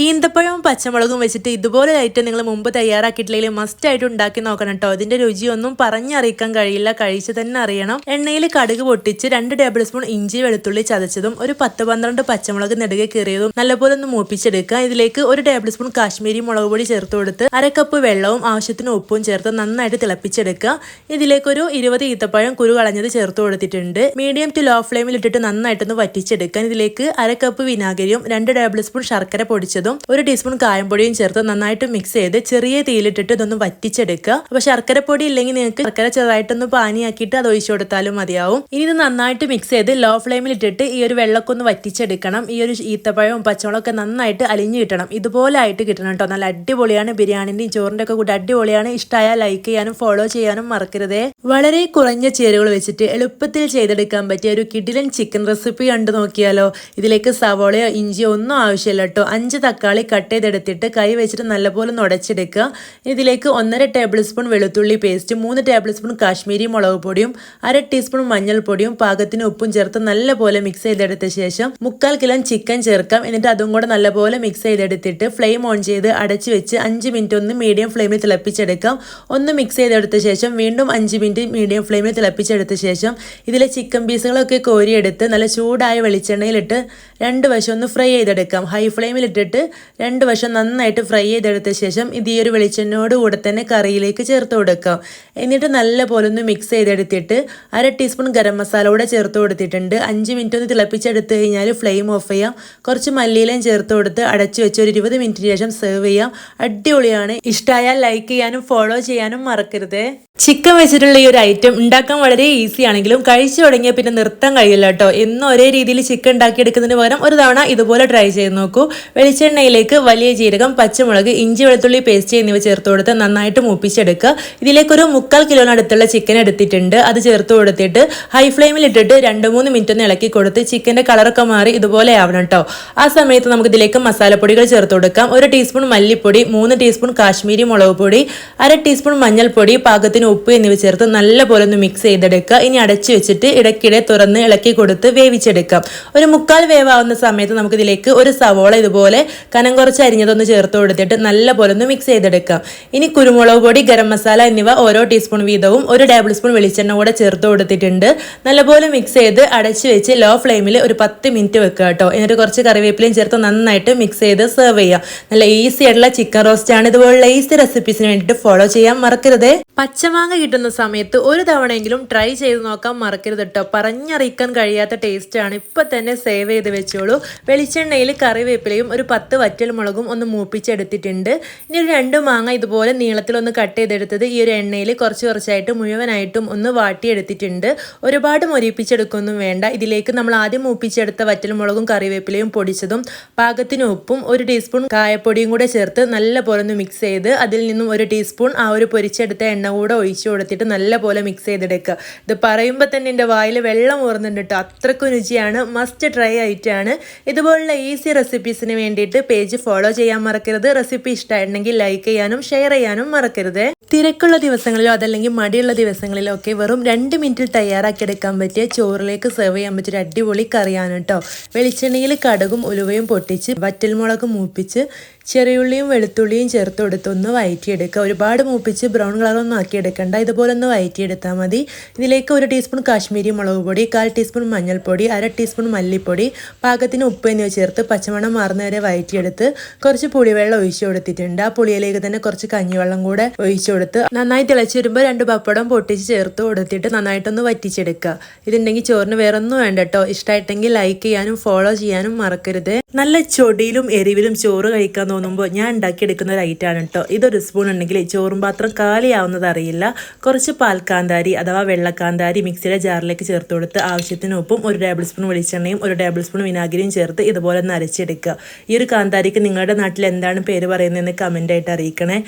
ഈന്തപ്പഴവും പച്ചമുളകും വെച്ചിട്ട് ഇതുപോലെ ഐറ്റം നിങ്ങൾ മുമ്പ് തയ്യാറാക്കിയിട്ടില്ലെങ്കിൽ മസ്റ്റ് ആയിട്ട് ഉണ്ടാക്കി നോക്കണം കേട്ടോ. ഇതിന്റെ രുചിയൊന്നും പറഞ്ഞറിയിക്കാൻ കഴിയില്ല, കഴിച്ച് തന്നെ അറിയണം. എണ്ണയിൽ കടുക് പൊട്ടിച്ച് 2 ടേബിൾ സ്പൂൺ ഇഞ്ചി വെളുത്തുള്ളി ചതച്ചതും ഒരു 10-12 പച്ചമുളക് നെടുകെ കീറിയതും നല്ലപോലെ ഒന്ന് മൂപ്പിച്ചെടുക്കുക. ഇതിലേക്ക് 1 ടേബിൾ സ്പൂൺ കാശ്മീരി മുളക് പൊടി ചേർത്ത് കൊടുത്ത് 1/2 കപ്പ് വെള്ളവും ആവശ്യത്തിന് ഉപ്പും ചേർത്ത് നന്നായിട്ട് തിളപ്പിച്ചെടുക്കുക. ഇതിലേക്ക് ഒരു 20 ഈത്തപ്പഴം കുരു കളഞ്ഞത് ചേർത്ത് കൊടുത്തിട്ടുണ്ട്. മീഡിയം ടു ലോ ഫ്ലെയിമിൽ ഇട്ടിട്ട് നന്നായിട്ടൊന്ന് വറ്റിച്ചെടുക്കാൻ. ഇതിലേക്ക് 1/2 കപ്പ് വിനാഗിരിയും 2 ടേബിൾ സ്പൂൺ ശർക്കര പൊടിച്ചതും 1 ടീസ്പൂൺ കായംപൊടിയും ചേർത്ത് നന്നായിട്ട് മിക്സ് ചെയ്ത് ചെറിയ തീയിലിട്ടിട്ട് ഇതൊന്ന് വറ്റിച്ചെടുക്കുക. അപ്പൊ ശർക്കര പൊടി ഇല്ലെങ്കിൽ നിങ്ങൾക്ക് ശർക്കര ചെറുതായിട്ടൊന്ന് പാനിയാക്കിയിട്ട് അത് ഒഴിച്ചു കൊടുത്താലും മതിയാവും. ഇനി ഇത് നന്നായിട്ട് മിക്സ് ചെയ്ത് ലോ ഫ്ലെയിമിൽ ഇട്ടിട്ട് ഈ ഒരു വെള്ളമൊക്കെ ഒന്ന് വറ്റിച്ചെടുക്കണം. ഈ ഒരു ഈത്തപ്പഴവും പച്ചമുളകൊക്കെ നന്നായിട്ട് അലിഞ്ഞു കിട്ടണം. ഇതുപോലെ ആയിട്ട് കിട്ടണം കേട്ടോ. നല്ല അടിപൊളിയാണ്. ബിരിയാണിന്റെയും ചോറിന്റെ ഒക്കെ കൂടി അടിപൊളിയാണ്. ഇഷ്ടമായാൽ ലൈക്ക് ചെയ്യാനും ഫോളോ ചെയ്യാനും മറക്കരുതേ. വളരെ കുറഞ്ഞ ചേരുവകൾ വെച്ചിട്ട് എളുപ്പത്തിൽ ചെയ്തെടുക്കാൻ പറ്റിയ ഒരു കിടിലൻ ചിക്കൻ റെസിപ്പി കണ്ടു നോക്കിയാലോ. ഇതിലേക്ക് സവോളയോ ഇഞ്ചിയോ ഒന്നും ആവശ്യമില്ല കേട്ടോ. 5 തക്കാളി കട്ട് ചെയ്തെടുത്തിട്ട് കൈ വെച്ചിട്ട് നല്ലപോലെ നുടച്ചെടുക്കുക. ഇതിലേക്ക് 1.5 ടേബിൾ സ്പൂൺ വെളുത്തുള്ളി പേസ്റ്റ്, 3 ടേബിൾ സ്പൂൺ കാശ്മീരി മുളക് പൊടിയും 1/2 ടീസ്പൂൺ മഞ്ഞൾപ്പൊടിയും പാകത്തിന് ഉപ്പും ചേർത്ത് നല്ലപോലെ മിക്സ് ചെയ്തെടുത്ത ശേഷം 3/4 കിലോ ചിക്കൻ ചേർക്കാം. എന്നിട്ട് അതും കൂടെ നല്ലപോലെ മിക്സ് ചെയ്തെടുത്തിട്ട് ഫ്ലെയിം ഓൺ ചെയ്ത് അടച്ചു വെച്ച് 5 മിനിറ്റ് ഒന്ന് മീഡിയം ഫ്ലെയിമിൽ തിളപ്പിച്ചെടുക്കാം. ഒന്ന് മിക്സ് ചെയ്തെടുത്ത ശേഷം വീണ്ടും 5 മിനിറ്റ് മീഡിയം ഫ്ലെയിമിൽ തിളപ്പിച്ചെടുത്ത ശേഷം ഇതിലെ ചിക്കൻ പീസുകളൊക്കെ കോരിയെടുത്ത് നല്ല ചൂടായ വെളിച്ചെണ്ണയിലിട്ട് 2 വശം ഒന്ന് ഫ്രൈ ചെയ്തെടുക്കാം. ഹൈ ഫ്ലെയിമിൽ ഇട്ടിട്ട് 2 വശം നന്നായിട്ട് ഫ്രൈ ചെയ്തെടുത്ത ശേഷം ഇത് ഈ ഒരു വെളിച്ചെണ്ണയോട് കൂടെ തന്നെ കറിയിലേക്ക് ചേർത്ത് കൊടുക്കാം. എന്നിട്ട് നല്ലപോലെ ഒന്ന് മിക്സ് ചെയ്തെടുത്തിട്ട് 1/2 ടീസ്പൂൺ ഗരം മസാല കൂടെ ചേർത്ത് കൊടുത്തിട്ടുണ്ട്. 5 മിനിറ്റ് ഒന്ന് തിളപ്പിച്ചെടുത്ത് കഴിഞ്ഞാൽ ഫ്ലെയിം ഓഫ് ചെയ്യാം. കുറച്ച് മല്ലിയിലയും ചേർത്ത് കൊടുത്ത് അടച്ചു വെച്ച് ഒരു 20 മിനിറ്റിന് ശേഷം സെർവ് ചെയ്യാം. അടിപൊളിയാണ്. ഇഷ്ടമായാൽ ലൈക്ക് ചെയ്യാനും ഫോളോ ചെയ്യാനും മറക്കരുത്. ചിക്കൻ വെച്ചിട്ടുള്ള ഈ ഒരു ഐറ്റം ഉണ്ടാക്കാൻ വളരെ ഈസി ആണെങ്കിലും കഴിച്ചു തുടങ്ങിയാൽ പിന്നെ നിർത്താൻ കഴിയില്ല കേട്ടോ. എന്നും ഒരേ രീതിയിൽ ചിക്കൻ ഉണ്ടാക്കിയെടുക്കുന്നതിന് പകരം ഒരു തവണ ഇതുപോലെ ട്രൈ ചെയ്ത് നോക്കൂ. വെളിച്ചെണ്ണയിലേക്ക് വലിയ ജീരകം, പച്ചമുളക്, ഇഞ്ചി വെളുത്തുള്ളി പേസ്റ്റ് എന്നിവ ചേർത്ത് കൊടുത്ത് നന്നായിട്ട് മൂപ്പിച്ചെടുക്കുക. ഇതിലേക്കൊരു 3/4 കിലോനടുത്തുള്ള ചിക്കൻ എടുത്തിട്ടുണ്ട്. അത് ചേർത്ത് കൊടുത്തിട്ട് ഹൈ ഫ്ലെയിമിൽ ഇട്ടിട്ട് 2-3 മിനിറ്റ് ഒന്ന് ഇളക്കി കൊടുത്ത് ചിക്കൻ്റെ കളറൊക്കെ മാറി ഇതുപോലെ ആവണം കേട്ടോ. ആ സമയത്ത് നമുക്ക് ഇതിലേക്ക് മസാലപ്പൊടികൾ ചേർത്ത് കൊടുക്കാം. 1 ടീസ്പൂൺ മല്ലിപ്പൊടി, 3 ടീസ്പൂൺ കാശ്മീരി മുളക് പൊടി, 1/2 ടീസ്പൂൺ മഞ്ഞൾപ്പൊടി, പാകത്തിന് ഉപ്പ് എന്നിവ ചേർത്ത് നല്ലപോലെ ഒന്ന് മിക്സ് ചെയ്തെടുക്കുക. ഇനി അടച്ചു വെച്ചിട്ട് ഇടയ്ക്കിടെ തുറന്ന് ഇളക്കി കൊടുത്ത് വേവിച്ചെടുക്കാം. ഒരു 3/4 വേവാവുന്ന സമയത്ത് നമുക്ക് ഇതിലേക്ക് ഒരു സവോള ഇതുപോലെ കനം കുറച്ച് അരിഞ്ഞതൊന്ന് ചേർത്ത് കൊടുത്തിട്ട് നല്ലപോലെ ഒന്ന് മിക്സ് ചെയ്തെടുക്കാം. ഇനി കുരുമുളക് പൊടി, ഗരം മസാല എന്നിവ ഓരോ ടീസ്പൂൺ വീതവും 1 ടേബിൾ സ്പൂൺ വെളിച്ചെണ്ണ കൂടെ ചേർത്ത് കൊടുത്തിട്ടുണ്ട്. നല്ലപോലെ മിക്സ് ചെയ്ത് അടച്ചു വെച്ച് ലോ ഫ്ലെയിമിൽ ഒരു 10 മിനിറ്റ് വെക്കുക കേട്ടോ. എന്നിട്ട് കുറച്ച് കറിവേപ്പിലയും ചേർത്ത് നന്നായിട്ട് മിക്സ് ചെയ്ത് സെർവ് ചെയ്യാം. നല്ല ഈസി ആയിട്ടുള്ള ചിക്കൻ റോസ്റ്റ് ആണ്. ഇതുപോലുള്ള ഈസി റെസിപ്പീസിന് വേണ്ടിയിട്ട് ഫോളോ ചെയ്യാൻ മറക്കരുത്. പച്ചമാങ്ങ കിട്ടുന്ന സമയത്ത് ഒരു തവണയെങ്കിലും ട്രൈ ചെയ്ത് നോക്കാൻ മറക്കരുത് കേട്ടോ. പറഞ്ഞറിയിക്കാൻ കഴിയാത്ത ടേസ്റ്റ് ആണ്. ഇപ്പൊ തന്നെ സേവ് ചെയ്ത് വെച്ചോളൂ. വെളിച്ചെണ്ണയിൽ കറിവേപ്പിലയും ഒരു 10 വറ്റൽമുളകും ഒന്ന് മൂപ്പിച്ചെടുത്തിട്ടുണ്ട്. ഇനി ഒരു 2 മാങ്ങ ഇതുപോലെ നീളത്തിലൊന്ന് കട്ട് ചെയ്തെടുത്തത് ഈ ഒരു എണ്ണയിൽ കുറച്ചായിട്ട് മുഴുവനായിട്ടും ഒന്ന് വാട്ടിയെടുത്തിട്ടുണ്ട്. ഒരുപാട് മൊരിപ്പിച്ചെടുക്കൊന്നും വേണ്ട. ഇതിലേക്ക് നമ്മൾ ആദ്യം മൂപ്പിച്ചെടുത്ത വറ്റൽമുളകും കറിവേപ്പിലയും പൊടിച്ചതും പാകത്തിന് ഉപ്പും 1 ടീസ്പൂൺ കായപ്പൊടിയും കൂടെ ചേർത്ത് നല്ലപോലെ ഒന്ന് മിക്സ് ചെയ്ത് അതിൽ നിന്നും 1 ടീസ്പൂൺ ആ ഒരു പൊരിച്ചെടുത്ത എണ്ണ കൂടെ ഒഴിച്ചു കൊടുത്തിട്ട് നല്ലപോലെ മിക്സ് ചെയ്തെടുക്കുക. ഇത് പറയുമ്പോൾ തന്നെ എൻ്റെ വായിൽ വെള്ളം ഊർന്നുണ്ട് കേട്ടോ. അത്രക്കും രുചിയാണ്. മസ്റ്റ് ട്രൈ ആയിട്ടാണ്. ഇതുപോലുള്ള ഈസി റെസിപ്പീസിന് വേണ്ടിയിട്ട് പേജ് ഫോളോ ചെയ്യാൻ മറക്കരുത്. റെസിപ്പി ഇഷ്ടമായിട്ടുണ്ടെങ്കിൽ ലൈക്ക് ചെയ്യാനും ഷെയർ ചെയ്യാനും മറക്കരുത്. തിരക്കുള്ള ദിവസങ്ങളിലോ അതല്ലെങ്കിൽ മടിയുള്ള ദിവസങ്ങളിലോ ഒക്കെ വെറും 2 മിനിറ്റിൽ തയ്യാറാക്കിയെടുക്കാൻ പറ്റിയ ചോറിലേക്ക് സെർവ് ചെയ്യാൻ പറ്റിയ അടിപൊളി കറിയാണ് കേട്ടോ. വെളിച്ചെണ്ണയിൽ കടുകും ഉലുവയും പൊട്ടിച്ച് വറ്റൽമുളക് മൂപ്പിച്ച് ചെറിയുള്ളിയും വെളുത്തുള്ളിയും ചേർത്ത് കൊടുത്തൊന്ന് വഴറ്റിയെടുക്കുക. ഒരുപാട് മൂപ്പിച്ച് ബ്രൗൺ കളറൊന്നും ആക്കിയെടുക്കണ്ട. ഇതുപോലെ ഒന്ന് വഴറ്റിയെടുത്താൽ മതി. ഇതിലേക്ക് 1 ടീസ്പൂൺ കാശ്മീരി മുളക് പൊടി, 1/4 ടീസ്പൂൺ മഞ്ഞൾപ്പൊടി, 1/2 ടീസ്പൂൺ മല്ലിപ്പൊടി, പാകത്തിന് ഉപ്പ് എന്നിവ ചേർത്ത് പച്ചമണം മാറുന്നവരെ വഴറ്റിയെടുത്ത് കുറച്ച് പുളിവെള്ളം ഒഴിച്ചു കൊടുത്തിട്ടുണ്ട്. ആ പുളിയിലേക്ക് തന്നെ കുറച്ച് കഞ്ഞിവെള്ളം കൂടെ ഒഴിച്ചു കൊടുത്ത് നന്നായി തിളച്ച് വരുമ്പോൾ 2 പപ്പടം പൊട്ടിച്ച് ചേർത്ത് കൊടുത്തിട്ട് നന്നായിട്ടൊന്ന് വറ്റിച്ചെടുക്കുക. ഇതുണ്ടെങ്കിൽ ചോറിന് വേറെ ഒന്നും വേണ്ട കേട്ടോ. ഇഷ്ടമായിട്ടെങ്കിൽ ലൈക്ക് ചെയ്യാനും ഫോളോ ചെയ്യാനും മറക്കരുത്. നല്ല ചൊടിയിലും എരിവിലും ചോറ് കഴിക്കാൻ തോന്നുമ്പോൾ ഞാൻ ഉണ്ടാക്കിയെടുക്കുന്ന ഒരു ഐറ്റമാണ് കേട്ടോ. ഇതൊരു സ്പൂൺ ഉണ്ടെങ്കിൽ ചോറും പാത്രം കാലിയാവുന്നത് അറിയില്ല. കുറച്ച് പാൽക്കാന്താരി അഥവാ വെള്ളക്കാന്താരി മിക്സിയുടെ ജാറിലേക്ക് ചേർത്ത് കൊടുത്ത് ആവശ്യത്തിന് ഉപ്പും 1 ടേബിൾ സ്പൂൺ വെളിച്ചെണ്ണയും 1 ടേബിൾ സ്പൂൺ വിനാഗിരിയും ചേർത്ത് ഇതുപോലെ ഒന്ന് അരച്ചെടുക്കുക. ഈ ഒരു കാന്താരിക്ക് നിങ്ങളുടെ നാട്ടിൽ എന്താണ് പേര് പറയുന്നതെന്ന് കമൻ്റായിട്ട് അറിയിക്കണേ.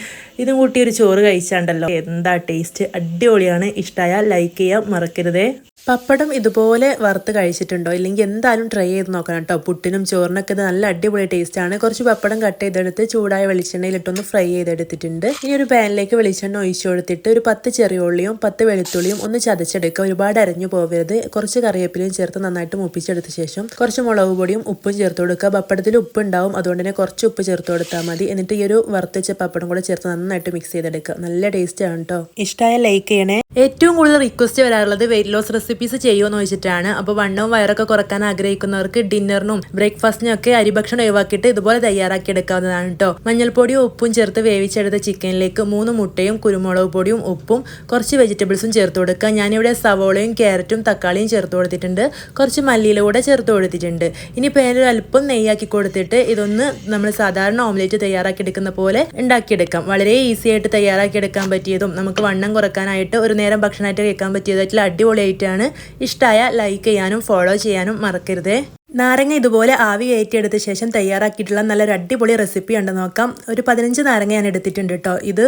ഇതും കൂട്ടി ഒരു ചോറ് കഴിച്ചാണ്ടല്ലോ എന്താ ടേസ്റ്റ്. അടിപൊളിയാണ്. ഇഷ്ടമായാൽ ലൈക്ക് ചെയ്യാൻ മറക്കരുതേ. പപ്പടം ഇതുപോലെ വറുത്ത് കഴിച്ചിട്ടുണ്ടോ? ഇല്ലെങ്കിൽ എന്തായാലും ട്രൈ ചെയ്ത് നോക്കണം കേട്ടോ. പുട്ടിനും ചോറിനൊക്കെ ഇത് നല്ല അടിപൊളി ടേസ്റ്റാണ്. കുറച്ച് പപ്പടം കട്ട് ചെയ്തെടുത്ത് ചൂടായ വെളിച്ചെണ്ണയിലിട്ടൊന്ന് ഫ്രൈ ചെയ്തെടുത്തിട്ടുണ്ട്. ഇനി ഒരു പാനിലേക്ക് വെളിച്ചെണ്ണ ഒഴിച്ചു കൊടുത്തിട്ട് ഒരു 10 ചെറിയ ഉള്ളിയും 10 വെളുത്തുള്ളിയും ഒന്ന് ചതച്ചെടുക്കുക. ഒരുപാട് അരഞ്ഞു പോകരുത്. കുറച്ച് കറിവേപ്പിലയും ചേർത്ത് നന്നായിട്ട് മൂപ്പിച്ചെടുത്ത ശേഷം കുറച്ച് മുളക് പൊടിയും ഉപ്പും ചേർത്ത് കൊടുക്കുക. പപ്പടത്തിൽ ഉപ്പ് ഉണ്ടാവും, അതുകൊണ്ട് തന്നെ കുറച്ച് ഉപ്പ് ചേർത്ത് കൊടുത്താൽ മതി. എന്നിട്ട് ഈ ഒരു വറുത്തച്ച പപ്പടം കൂടെ ചേർത്ത് നന്നായിട്ട് മിക്സ് ചെയ്തെടുക്കുക. നല്ല ടേസ്റ്റ് ആണ് കേട്ടോ. ഇഷ്ടമായ ലൈക്ക് ചെയ്യണേ. ഏറ്റവും കൂടുതൽ റിക്വസ്റ്റ് വരാറുള്ളത് വെയിറ്റ് ലോസ് റെസിപ്പീസ് ചെയ്യുമെന്ന് വെച്ചിട്ടാണ്. അപ്പോൾ വണ്ണവും വയറൊക്കെ കുറക്കാൻ ആഗ്രഹിക്കുന്നവർക്ക് ഡിന്നറിനും ബ്രേക്ക്ഫാസ്റ്റിനും ഒക്കെ അരിഭക്ഷണം ഒഴിവാക്കിയിട്ട് ഇതുപോലെ തയ്യാറാക്കി എടുക്കാവുന്നതാണ് കേട്ടോ. മഞ്ഞൾപ്പൊടിയും ഉപ്പും ചേർത്ത് വേവിച്ചെടുത്ത ചിക്കനിലേക്ക് 3 മുട്ടയും കുരുമുളക് പൊടിയും ഉപ്പും കുറച്ച് വെജിറ്റബിൾസും ചേർത്ത് കൊടുക്കുക. ഞാനിവിടെ സവോളയും ക്യാരറ്റും തക്കാളിയും ചേർത്ത് കൊടുത്തിട്ടുണ്ട്. കുറച്ച് മല്ലിയില കൂടെ ചേർത്ത് കൊടുത്തിട്ടുണ്ട്. ഇനി പേനൊരു അല്പം നെയ്യാക്കി കൊടുത്തിട്ട് ഇതൊന്ന് നമ്മൾ സാധാരണ ഓംലേറ്റ് തയ്യാറാക്കി എടുക്കുന്ന പോലെ ഉണ്ടാക്കിയെടുക്കാം. വളരെ ഈസി ആയിട്ട് തയ്യാറാക്കി എടുക്കാൻ പറ്റിയതും നമുക്ക് വണ്ണം കുറക്കാനായിട്ട് ഒരു നേരം ഭക്ഷണമായിട്ട് കഴിക്കാൻ പറ്റിയതായിട്ടുള്ള അടിപൊളിയായിട്ടാണ്. ഇഷ്ടമായ ലൈക്ക് ചെയ്യാനും ഫോളോ ചെയ്യാനും മറക്കരുതേ. നാരങ്ങ ഇതുപോലെ ആവി കയറ്റിയെടുത്ത ശേഷം തയ്യാറാക്കിയിട്ടുള്ള നല്ലൊരു അടിപൊളി റെസിപ്പി ഉണ്ട് നോക്കാം. ഒരു 15 നാരങ്ങ ഞാൻ എടുത്തിട്ടുണ്ട് കേട്ടോ. ഇത്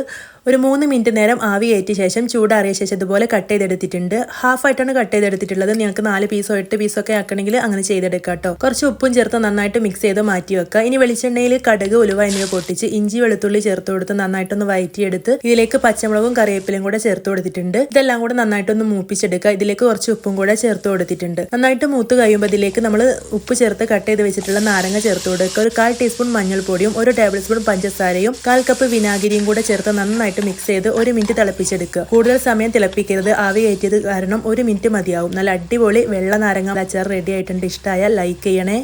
ഒരു 3 മിനിറ്റ് നേരം ആവി കയറ്റിയ ശേഷം ചൂടാറിയ ശേഷം ഇതുപോലെ കട്ട് ചെയ്തെടുത്തിട്ടുണ്ട്. ഹാഫായിട്ടാണ് കട്ട് ചെയ്തെടുത്തിട്ടുള്ളത്. നിങ്ങൾക്ക് 4 പീസോ 8 പീസോ ഒക്കെ ആക്കണമെങ്കിൽ അങ്ങനെ ചെയ്തെടുക്കാം കേട്ടോ. കുറച്ച് ഉപ്പും ചേർത്ത് നന്നായിട്ട് മിക്സ് ചെയ്ത് മാറ്റി വെക്കുക. ഇനി വെളിച്ചെണ്ണയിൽ കടുക് ഉലുവ എന്നിവ പൊട്ടിച്ച് ഇഞ്ചി വെളുത്തുള്ളി ചേർത്ത് കൊടുത്ത് നന്നായിട്ടൊന്ന് വഴറ്റിയെടുത്ത് ഇതിലേക്ക് പച്ചമുളകും കറിവേപ്പിലയും കൂടെ ചേർത്ത് കൊടുത്തിട്ടുണ്ട്. ഇതെല്ലാം കൂടെ നന്നായിട്ടൊന്ന് മൂപ്പിച്ചെടുക്കുക. ഇതിലേക്ക് കുറച്ച് ഉപ്പും കൂടെ ചേർത്ത് കൊടുത്തിട്ടുണ്ട്. നന്നായിട്ട് മൂത്ത് കഴിയുമ്പോൾ ഇതിലേക്ക് നമ്മൾ ഉപ്പ് ചേർത്ത് കട്ട് ചെയ്ത് വെച്ചിട്ടുള്ള നാരങ്ങ ചേർത്ത് കൊടുക്കുക. ഒരു 1/4 ടീസ്പൂൺ മഞ്ഞൾപ്പൊടിയും 1 ടേബിൾ സ്പൂൺ പഞ്ചസാരയും 1/4 കപ്പ് വിനാഗിരിയും കൂടെ ചേർത്ത് നന്നായിട്ട് മിക്സ് ചെയ്ത് 1 മിനിറ്റ് തിളപ്പിച്ചെടുക്കുക. കൂടുതൽ സമയം തിളപ്പിക്കരുത്. ആവി കയറ്റിയത് കാരണം 1 മിനിറ്റ് മതിയാവും. നല്ല അടിപൊളി വെള്ള നാരങ്ങ അച്ചാർ റെഡി ആയിട്ടുണ്ട്. ഇഷ്ടമായ ലൈക്ക് ചെയ്യണേ.